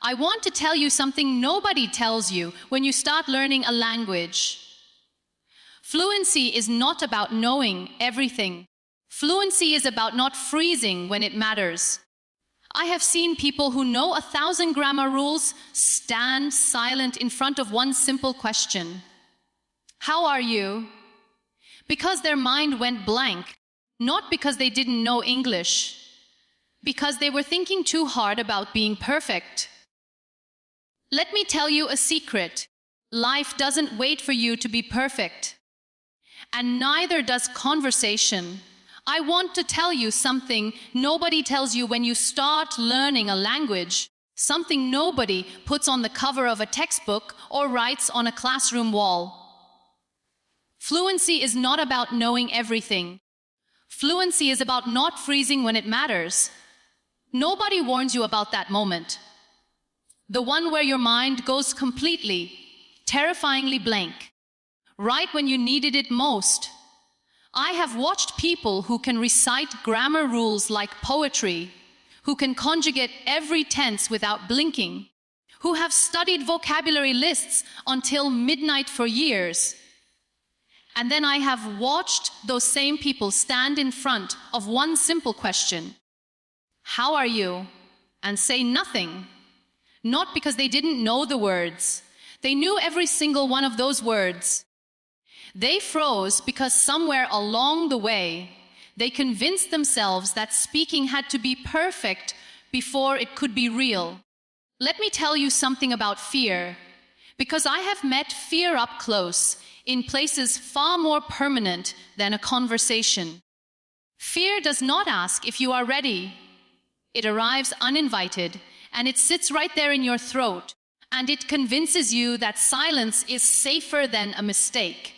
I want to tell you something nobody tells you when you start learning a language. Fluency is not about knowing everything. Fluency is about not freezing when it matters. I have seen people who know 1,000 grammar rules stand silent in front of one simple question. How are you? Because their mind went blank, not because they didn't know English, because they were thinking too hard about being perfect. Let me tell you a secret. Life doesn't wait for you to be perfect. And neither does conversation. I want to tell you something nobody tells you when you start learning a language, something nobody puts on the cover of a textbook or writes on a classroom wall. Fluency is not about knowing everything. Fluency is about not freezing when it matters. Nobody warns you about that moment. The one where your mind goes completely, terrifyingly blank, right when you needed it most. I have watched people who can recite grammar rules like poetry, who can conjugate every tense without blinking, who have studied vocabulary lists until midnight for years. And then I have watched those same people stand in front of one simple question, how are you? And say nothing. Not because they didn't know the words. They knew every single one of those words. They froze because somewhere along the way, they convinced themselves that speaking had to be perfect before it could be real. Let me tell you something about fear, because I have met fear up close in places far more permanent than a conversation. Fear does not ask if you are ready. It arrives uninvited, and it sits right there in your throat, and it convinces you that silence is safer than a mistake.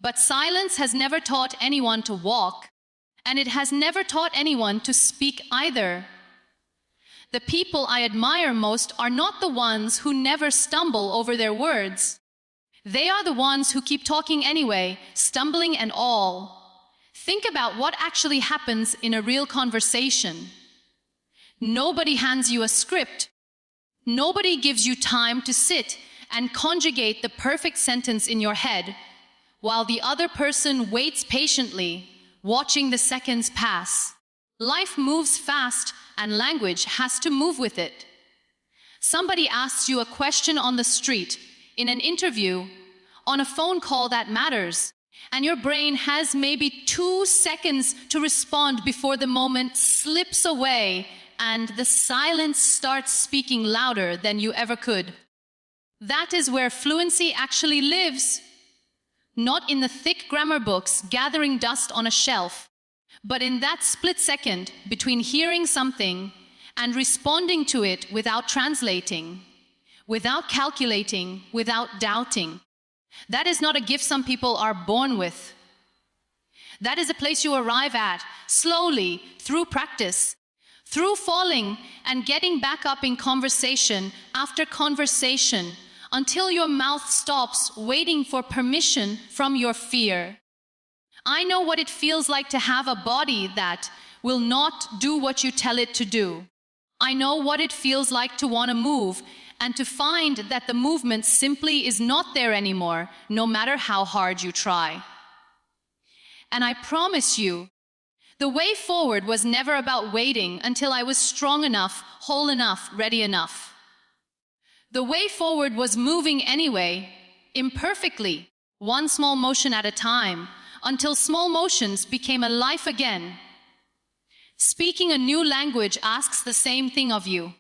But silence has never taught anyone to walk, and it has never taught anyone to speak either. The people I admire most are not the ones who never stumble over their words. They are the ones who keep talking anyway, stumbling and all. Think about what actually happens in a real conversation. Nobody hands you a script. Nobody gives you time to sit and conjugate the perfect sentence in your head, while the other person waits patiently, watching the seconds pass. Life moves fast, and language has to move with it. Somebody asks you a question on the street, in an interview, on a phone call that matters, and your brain has maybe 2 seconds to respond before the moment slips away and the silence starts speaking louder than you ever could. That is where fluency actually lives. Not in the thick grammar books gathering dust on a shelf, but in that split second between hearing something and responding to it without translating, without calculating, without doubting. That is not a gift some people are born with. That is a place you arrive at, slowly, through practice, through falling and getting back up in conversation after conversation, until your mouth stops waiting for permission from your fear. I know what it feels like to have a body that will not do what you tell it to do. I know what it feels like to want to move and to find that the movement simply is not there anymore, no matter how hard you try. And I promise you, the way forward was never about waiting until I was strong enough, whole enough, ready enough. The way forward was moving anyway, imperfectly, one small motion at a time, until small motions became a life again. Speaking a new language asks the same thing of you.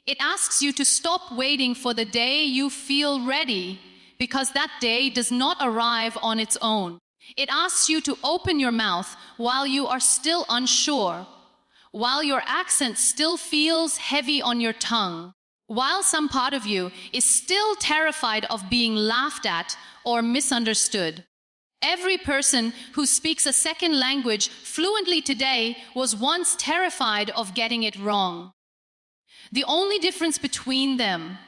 It asks you to stop waiting for the day you feel ready, because that day does not arrive on its own. It asks you to open your mouth while you are still unsure, while your accent still feels heavy on your tongue, while some part of you is still terrified of being laughed at or misunderstood. Every person who speaks a second language fluently today was once terrified of getting it wrong. The only difference between them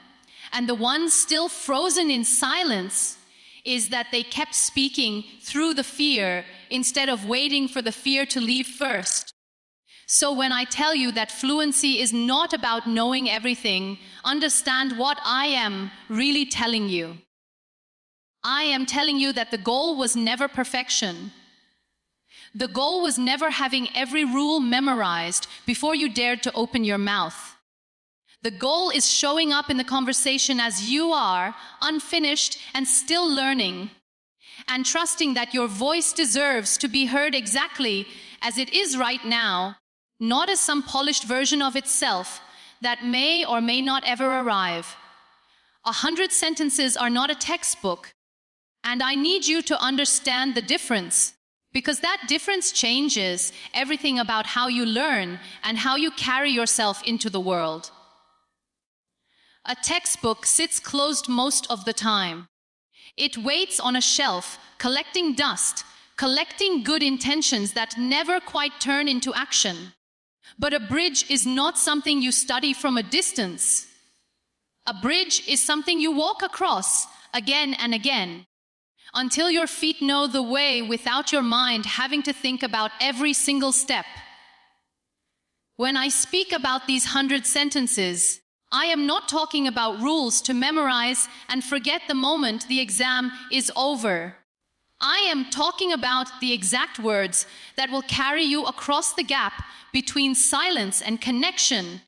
and the ones still frozen in silence is that they kept speaking through the fear instead of waiting for the fear to leave first. So when I tell you that fluency is not about knowing everything, understand what I am really telling you. I am telling you that the goal was never perfection. The goal was never having every rule memorized before you dared to open your mouth. The goal is showing up in the conversation as you are, unfinished and still learning, and trusting that your voice deserves to be heard exactly as it is right now, not as some polished version of itself that may or may not ever arrive. 100 sentences are not a textbook, and I need you to understand the difference, because that difference changes everything about how you learn and how you carry yourself into the world. A textbook sits closed most of the time. It waits on a shelf, collecting dust, collecting good intentions that never quite turn into action. But a bridge is not something you study from a distance. A bridge is something you walk across again and again, until your feet know the way without your mind having to think about every single step. When I speak about these 100 sentences, I am not talking about rules to memorize and forget the moment the exam is over. I am talking about the exact words that will carry you across the gap between silence and connection,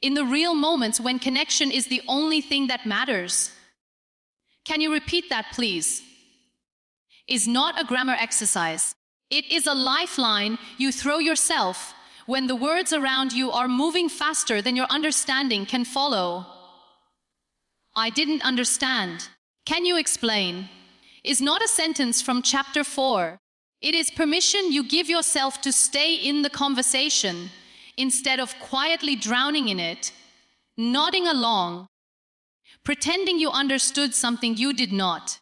in the real moments when connection is the only thing that matters. Can you repeat that, please? Is not a grammar exercise. It is a lifeline you throw yourself when the words around you are moving faster than your understanding can follow. I didn't understand. Can you explain? Is not a sentence from chapter 4. It is permission you give yourself to stay in the conversation instead of quietly drowning in it, nodding along, pretending you understood something you did not.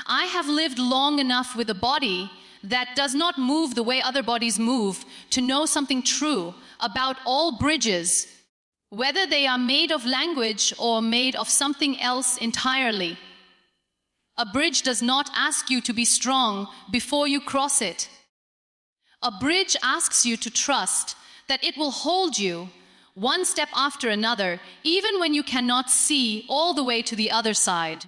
I have lived long enough with a body that does not move the way other bodies move to know something true about all bridges, whether they are made of language or made of something else entirely. A bridge does not ask you to be strong before you cross it. A bridge asks you to trust that it will hold you one step after another, even when you cannot see all the way to the other side.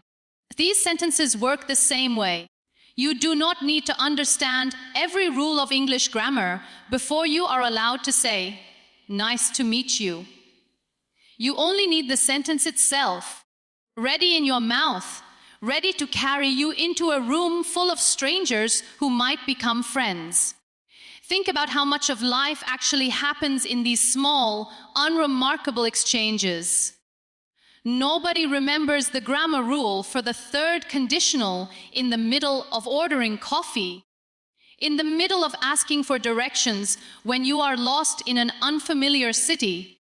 These sentences work the same way. You do not need to understand every rule of English grammar before you are allowed to say, "Nice to meet you." You only need the sentence itself, ready in your mouth, ready to carry you into a room full of strangers who might become friends. Think about how much of life actually happens in these small, unremarkable exchanges. Nobody remembers the grammar rule for the third conditional in the middle of ordering coffee, in the middle of asking for directions when you are lost in an unfamiliar city,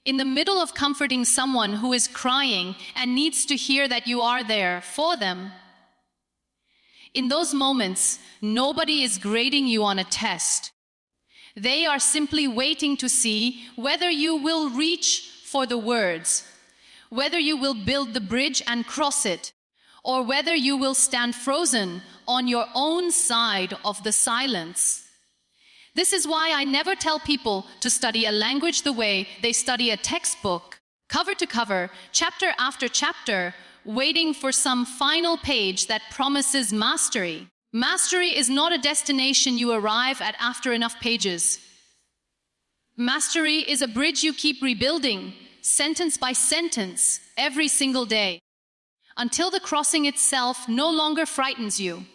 in the middle of comforting someone who is crying and needs to hear that you are there for them. In those moments, nobody is grading you on a test. They are simply waiting to see whether you will reach for the words, whether you will build the bridge and cross it, or whether you will stand frozen on your own side of the silence. This is why I never tell people to study a language the way they study a textbook, cover to cover, chapter after chapter, waiting for some final page that promises mastery. Mastery is not a destination you arrive at after enough pages. Mastery is a bridge you keep rebuilding, sentence by sentence, every single day, until the crossing itself no longer frightens you.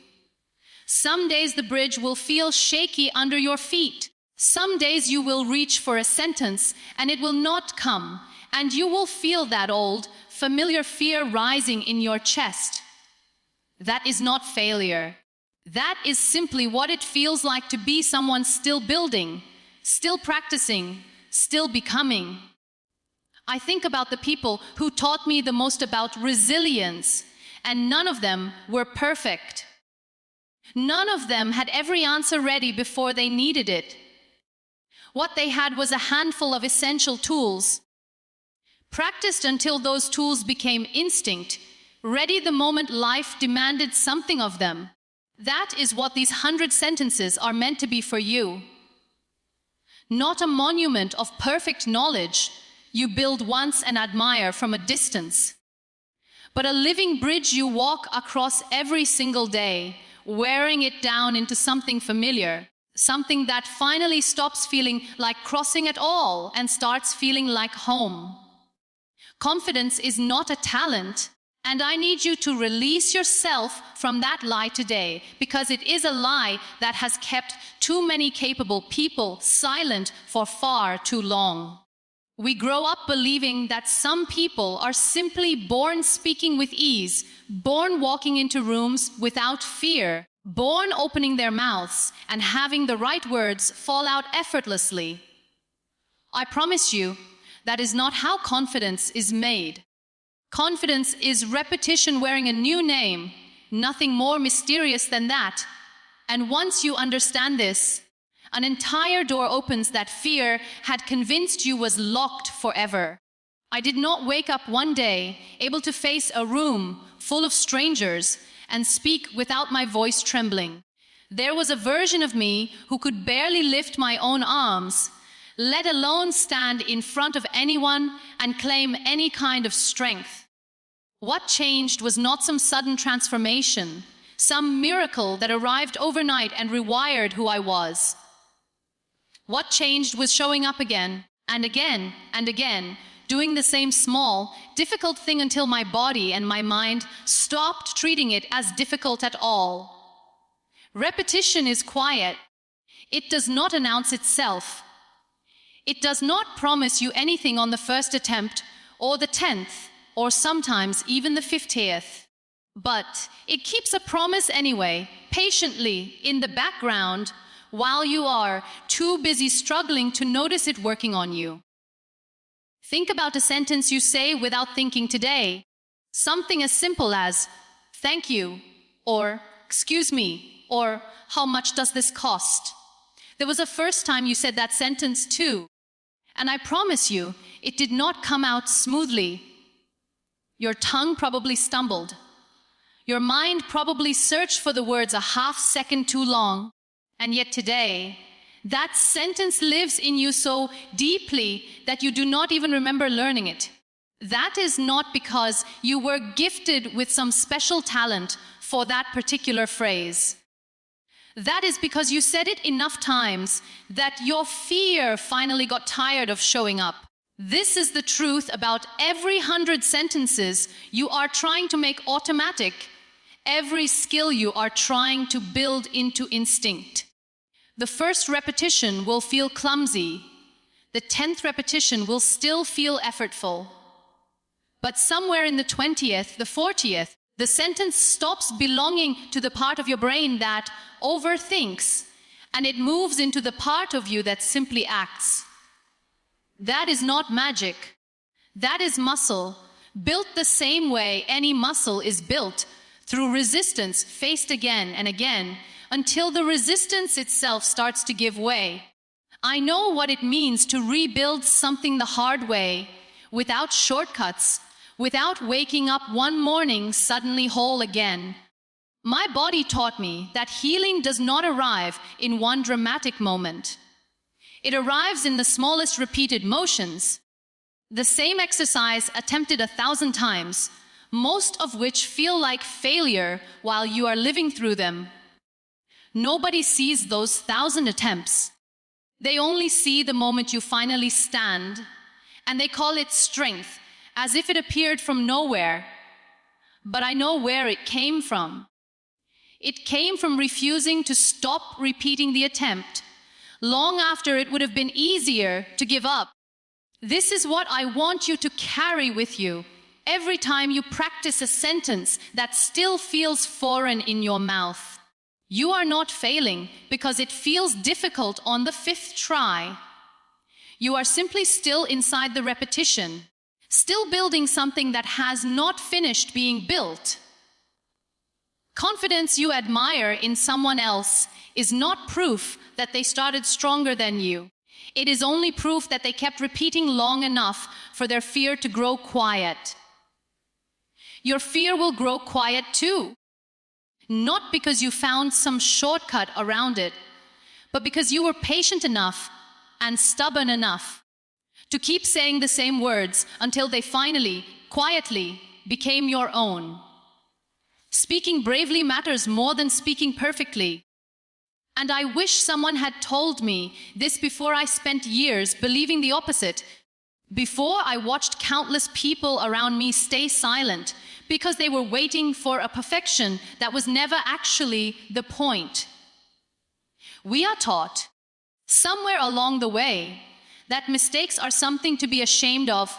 Some days the bridge will feel shaky under your feet. Some days you will reach for a sentence and it will not come, and you will feel that old, familiar fear rising in your chest. That is not failure. That is simply what it feels like to be someone still building, still practicing, still becoming. I think about the people who taught me the most about resilience, and none of them were perfect. None of them had every answer ready before they needed it. What they had was a handful of essential tools, practiced until those tools became instinct, ready the moment life demanded something of them. That is what these 100 sentences are meant to be for you. not a monument of perfect knowledge you build once and admire from a distance, but a living bridge you walk across every single day, wearing it down into something familiar, something that finally stops feeling like crossing at all and starts feeling like home. Confidence is not a talent, and I need you to release yourself from that lie today, because it is a lie that has kept too many capable people silent for far too long. We grow up believing that some people are simply born speaking with ease, born walking into rooms without fear, born opening their mouths and having the right words fall out effortlessly. I promise you, that is not how confidence is made. Confidence is repetition wearing a new name, nothing more mysterious than that. And once you understand this, an entire door opens that fear had convinced you was locked forever. I did not wake up one day able to face a room full of strangers and speak without my voice trembling. There was a version of me who could barely lift my own arms, let alone stand in front of anyone and claim any kind of strength. What changed was not some sudden transformation, some miracle that arrived overnight and rewired who I was. What changed was showing up again and again and again, doing the same small, difficult thing until my body and my mind stopped treating it as difficult at all. Repetition is quiet. It does not announce itself. It does not promise you anything on the first attempt or the 10th or sometimes even the 50th. But it keeps a promise anyway, patiently in the background, while you are too busy struggling to notice it working on you. Think about a sentence you say without thinking today. Something as simple as, "Thank you," or "Excuse me," or "How much does this cost?" There was a first time you said that sentence too. And I promise you, it did not come out smoothly. Your tongue probably stumbled. Your mind probably searched for the words a half second too long. And yet today, that sentence lives in you so deeply that you do not even remember learning it. That is not because you were gifted with some special talent for that particular phrase. That is because you said it enough times that your fear finally got tired of showing up. This is the truth about every 100 sentences you are trying to make automatic, every skill you are trying to build into instinct. The first repetition will feel clumsy. The 10th repetition will still feel effortful. But somewhere in the 20th, the 40th, the sentence stops belonging to the part of your brain that overthinks, and it moves into the part of you that simply acts. That is not magic. That is muscle, built the same way any muscle is built, through resistance faced again and again, until the resistance itself starts to give way. I know what it means to rebuild something the hard way, without shortcuts, without waking up one morning suddenly whole again. My body taught me that healing does not arrive in one dramatic moment. It arrives in the smallest repeated motions. The same exercise attempted 1,000 times, most of which feel like failure while you are living through them. Nobody sees those 1,000 attempts. They only see the moment you finally stand, and they call it strength, as if it appeared from nowhere. But I know where it came from. It came from refusing to stop repeating the attempt, long after it would have been easier to give up. This is what I want you to carry with you every time you practice a sentence that still feels foreign in your mouth. You are not failing because it feels difficult on the 5th try. You are simply still inside the repetition, still building something that has not finished being built. Confidence you admire in someone else is not proof that they started stronger than you. It is only proof that they kept repeating long enough for their fear to grow quiet. Your fear will grow quiet too. Not because you found some shortcut around it, but because you were patient enough and stubborn enough to keep saying the same words until they finally, quietly, became your own. Speaking bravely matters more than speaking perfectly. And I wish someone had told me this before I spent years believing the opposite, before I watched countless people around me stay silent because they were waiting for a perfection that was never actually the point. We are taught, somewhere along the way, that mistakes are something to be ashamed of,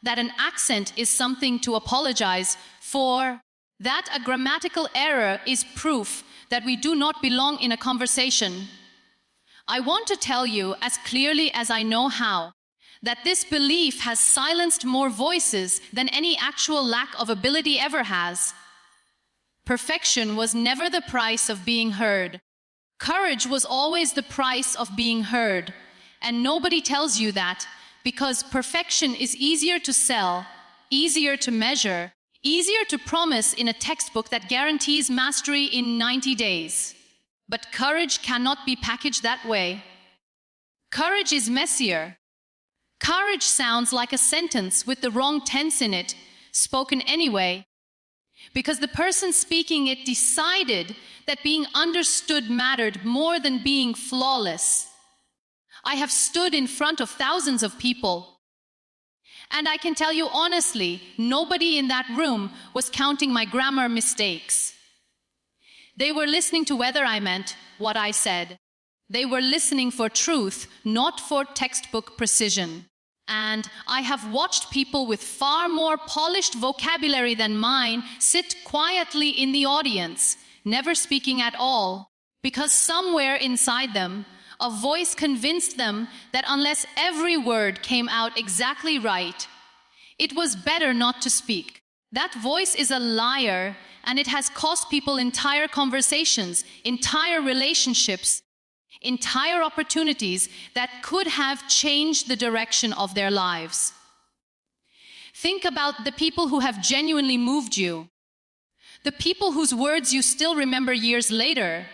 that an accent is something to apologize for, that a grammatical error is proof that we do not belong in a conversation. I want to tell you as clearly as I know how, that this belief has silenced more voices than any actual lack of ability ever has. Perfection was never the price of being heard. Courage was always the price of being heard. And nobody tells you that, because perfection is easier to sell, easier to measure, easier to promise in a textbook that guarantees mastery in 90 days. But courage cannot be packaged that way. Courage is messier. Courage sounds like a sentence with the wrong tense in it, spoken anyway, because the person speaking it decided that being understood mattered more than being flawless. I have stood in front of thousands of people, and I can tell you honestly, nobody in that room was counting my grammar mistakes. They were listening to whether I meant what I said. They were listening for truth, not for textbook precision. And I have watched people with far more polished vocabulary than mine sit quietly in the audience, never speaking at all, because somewhere inside them, a voice convinced them that unless every word came out exactly right, it was better not to speak. That voice is a liar, and it has cost people entire conversations, entire relationships, entire opportunities that could have changed the direction of their lives. Think about the people who have genuinely moved you, the people whose words you still remember years later.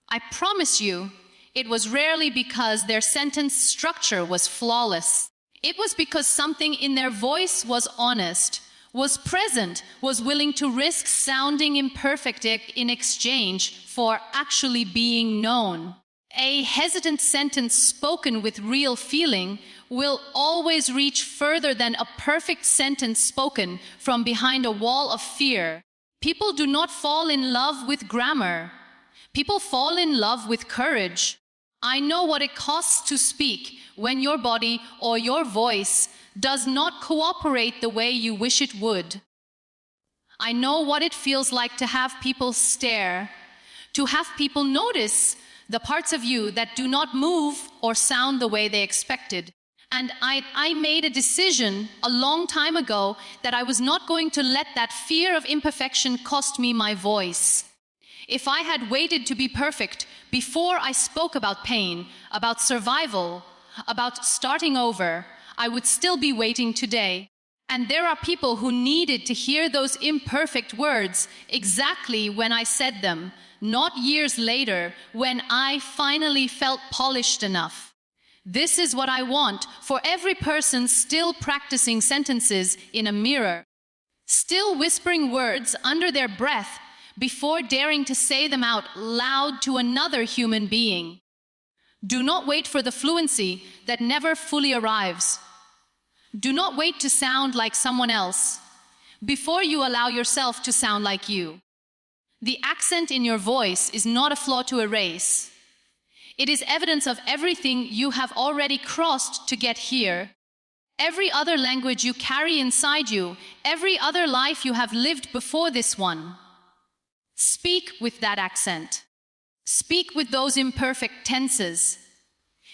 I promise you, it was rarely because their sentence structure was flawless. It was because something in their voice was honest, was present, was willing to risk sounding imperfect in exchange for actually being known. A hesitant sentence spoken with real feeling will always reach further than a perfect sentence spoken from behind a wall of fear. People do not fall in love with grammar. People fall in love with courage. I know what it costs to speak when your body or your voice does not cooperate the way you wish it would. I know what it feels like to have people stare, to have people notice the parts of you that do not move or sound the way they expected. And I made a decision a long time ago that I was not going to let that fear of imperfection cost me my voice. If I had waited to be perfect before I spoke about pain, about survival, about starting over, I would still be waiting today. And there are people who needed to hear those imperfect words exactly when I said them, not years later when I finally felt polished enough. This is what I want for every person still practicing sentences in a mirror, still whispering words under their breath before daring to say them out loud to another human being. Do not wait for the fluency that never fully arrives. Do not wait to sound like someone else before you allow yourself to sound like you. The accent in your voice is not a flaw to erase. It is evidence of everything you have already crossed to get here. Every other language you carry inside you, every other life you have lived before this one. Speak with that accent. Speak with those imperfect tenses.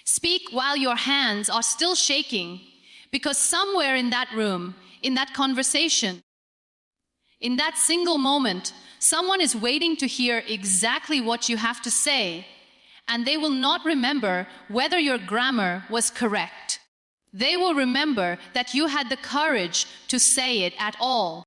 Speak while your hands are still shaking, because somewhere in that room, in that conversation, in that single moment, someone is waiting to hear exactly what you have to say, and they will not remember whether your grammar was correct. They will remember that you had the courage to say it at all.